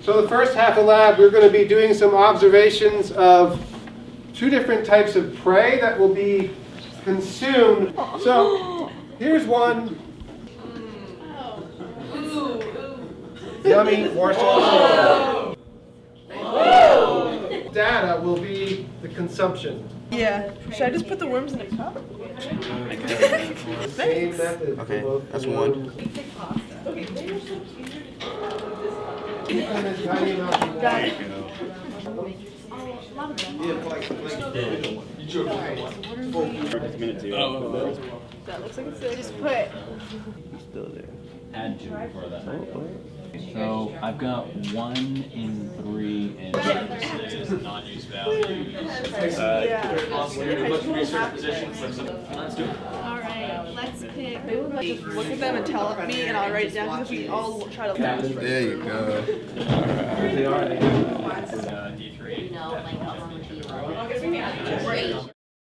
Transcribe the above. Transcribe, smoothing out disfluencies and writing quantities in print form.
So the first half of the lab, we're going to be doing some observations of 2 different types of prey that will be consumed. So here's one. Yummy morsel. Data will be the consumption. Yeah. Should I just put the worms in a cup? Same method. Okay, that's one. That looks like it's good. Just put. Still there. Add 2 for that. So I've got 1 in 3 and non-use value. Alright, let's pick. Just look at them and tell me, and I'll write it down because we all try to learn. There you go. They are. D3. You know, like, I'm gonna be like, great.